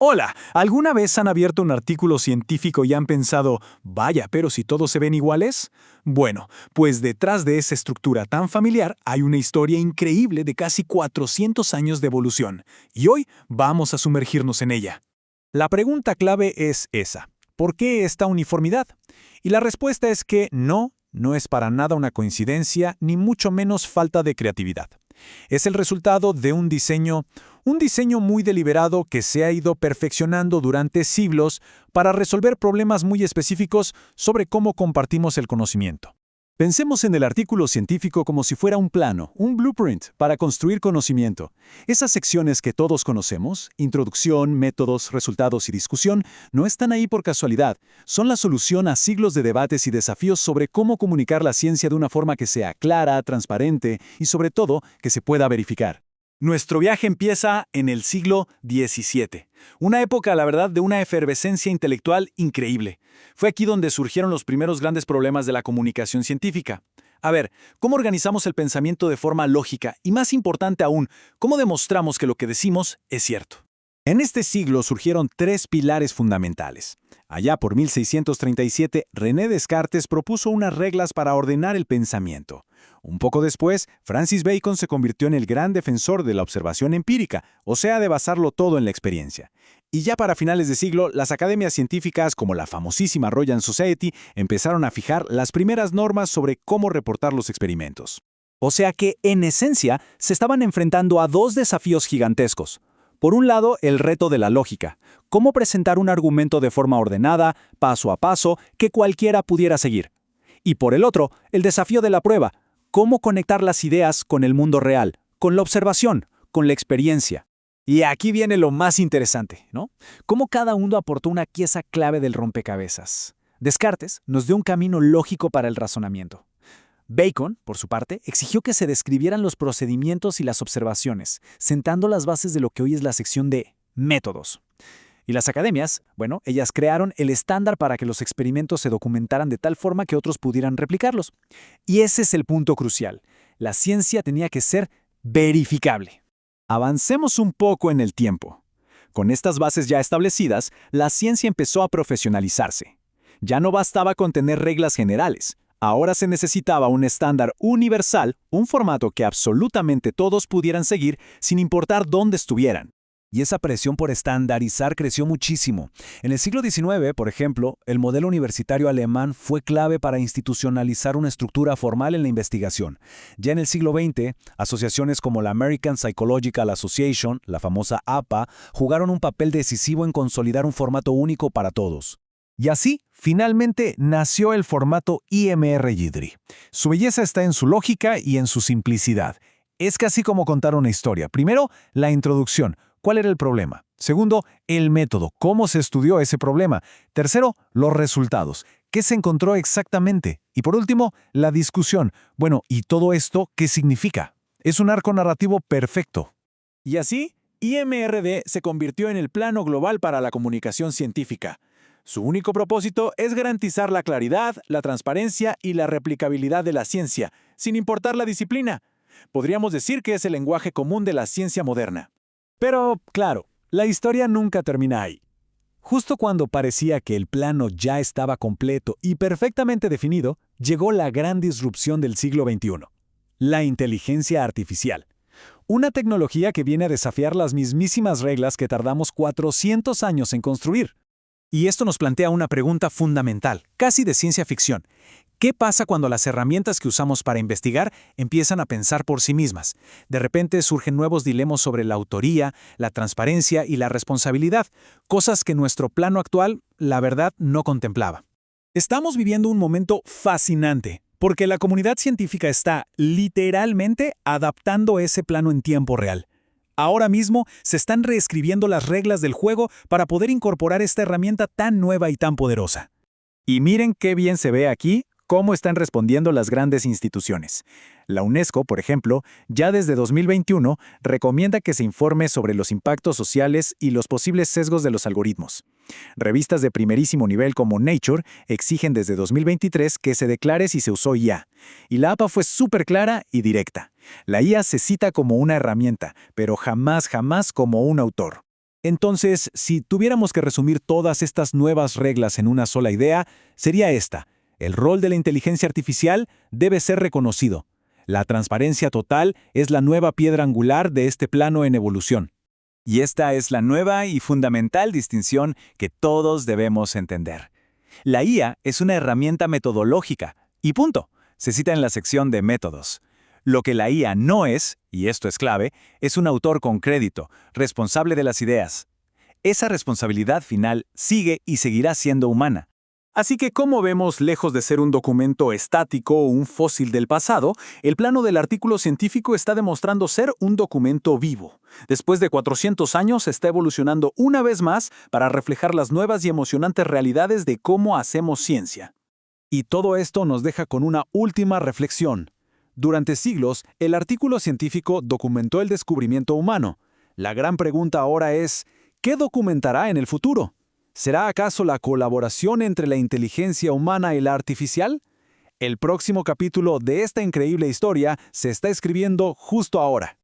Hola, ¿alguna vez han abierto un artículo científico y han pensado, vaya, pero si todos se ven iguales? Bueno, pues detrás de esa estructura tan familiar hay una historia increíble de casi 400 años de evolución, y hoy vamos a sumergirnos en ella. La pregunta clave es esa: ¿por qué esta uniformidad? Y la respuesta es que no es para nada una coincidencia, ni mucho menos falta de creatividad. Es el resultado de un diseño muy deliberado que se ha ido perfeccionando durante siglos para resolver problemas muy específicos sobre cómo compartimos el conocimiento. Pensemos en el artículo científico como si fuera un plano, un blueprint para construir conocimiento. Esas secciones que todos conocemos, introducción, métodos, resultados y discusión, no están ahí por casualidad. Son la solución a siglos de debates y desafíos sobre cómo comunicar la ciencia de una forma que sea clara, transparente y sobre todo que se pueda verificar. Nuestro viaje empieza en el siglo XVII, una época, la verdad, de una efervescencia intelectual increíble. Fue aquí donde surgieron los primeros grandes problemas de la comunicación científica. A ver, ¿cómo organizamos el pensamiento de forma lógica? Y más importante aún, ¿cómo demostramos que lo que decimos es cierto? En este siglo surgieron tres pilares fundamentales. Allá por 1637, René Descartes propuso unas reglas para ordenar el pensamiento. Un poco después, Francis Bacon se convirtió en el gran defensor de la observación empírica, o sea, de basarlo todo en la experiencia. Y ya para finales de siglo, las academias científicas, como la famosísima Royal Society, empezaron a fijar las primeras normas sobre cómo reportar los experimentos. O sea que, en esencia, se estaban enfrentando a dos desafíos gigantescos. Por un lado, el reto de la lógica: cómo presentar un argumento de forma ordenada, paso a paso, que cualquiera pudiera seguir. Y por el otro, el desafío de la prueba: cómo conectar las ideas con el mundo real, con la observación, con la experiencia. Y aquí viene lo más interesante, ¿no? Cómo cada uno aportó una pieza clave del rompecabezas. Descartes nos dio un camino lógico para el razonamiento. Bacon, por su parte, exigió que se describieran los procedimientos y las observaciones, sentando las bases de lo que hoy es la sección de métodos. Y las academias, bueno, ellas crearon el estándar para que los experimentos se documentaran de tal forma que otros pudieran replicarlos. Y ese es el punto crucial. La ciencia tenía que ser verificable. Avancemos un poco en el tiempo. Con estas bases ya establecidas, la ciencia empezó a profesionalizarse. Ya no bastaba con tener reglas generales. Ahora se necesitaba un estándar universal, un formato que absolutamente todos pudieran seguir sin importar dónde estuvieran. Y esa presión por estandarizar creció muchísimo. En el siglo XIX, por ejemplo, el modelo universitario alemán fue clave para institucionalizar una estructura formal en la investigación. Ya en el siglo XX, asociaciones como la American Psychological Association, la famosa APA, jugaron un papel decisivo en consolidar un formato único para todos. Y así, finalmente, nació el formato IMR-GIDRI. Su belleza está en su lógica y en su simplicidad. Es casi como contar una historia. Primero, la introducción. ¿Cuál era el problema? Segundo, el método. ¿Cómo se estudió ese problema? Tercero, los resultados. ¿Qué se encontró exactamente? Y por último, la discusión. Bueno, ¿y todo esto qué significa? Es un arco narrativo perfecto. Y así, IMRD se convirtió en el plano global para la comunicación científica. Su único propósito es garantizar la claridad, la transparencia y la replicabilidad de la ciencia, sin importar la disciplina. Podríamos decir que es el lenguaje común de la ciencia moderna. Pero, claro, la historia nunca termina ahí. Justo cuando parecía que el plano ya estaba completo y perfectamente definido, llegó la gran disrupción del siglo XXI: la inteligencia artificial. Una tecnología que viene a desafiar las mismísimas reglas que tardamos 400 años en construir. Y esto nos plantea una pregunta fundamental, casi de ciencia ficción. ¿Qué pasa cuando las herramientas que usamos para investigar empiezan a pensar por sí mismas? De repente surgen nuevos dilemas sobre la autoría, la transparencia y la responsabilidad, cosas que nuestro plano actual, la verdad, no contemplaba. Estamos viviendo un momento fascinante, porque la comunidad científica está literalmente adaptando ese plano en tiempo real. Ahora mismo se están reescribiendo las reglas del juego para poder incorporar esta herramienta tan nueva y tan poderosa. Y miren qué bien se ve aquí cómo están respondiendo las grandes instituciones. La UNESCO, por ejemplo, ya desde 2021 recomienda que se informe sobre los impactos sociales y los posibles sesgos de los algoritmos. Revistas de primerísimo nivel como Nature exigen desde 2023 que se declare si se usó IA. Y la APA fue súper clara y directa. La IA se cita como una herramienta, pero jamás como un autor. Entonces, si tuviéramos que resumir todas estas nuevas reglas en una sola idea, sería esta: el rol de la inteligencia artificial debe ser reconocido. La transparencia total es la nueva piedra angular de este plano en evolución. Y esta es la nueva y fundamental distinción que todos debemos entender. La IA es una herramienta metodológica, y punto. Se cita en la sección de métodos. Lo que la IA no es, y esto es clave, es un autor con crédito, responsable de las ideas. Esa responsabilidad final sigue y seguirá siendo humana. Así que, como vemos, lejos de ser un documento estático o un fósil del pasado, el plano del artículo científico está demostrando ser un documento vivo. Después de 400 años, está evolucionando una vez más para reflejar las nuevas y emocionantes realidades de cómo hacemos ciencia. Y todo esto nos deja con una última reflexión. Durante siglos, el artículo científico documentó el descubrimiento humano. La gran pregunta ahora es, ¿qué documentará en el futuro? ¿Será acaso la colaboración entre la inteligencia humana y la artificial? El próximo capítulo de esta increíble historia se está escribiendo justo ahora.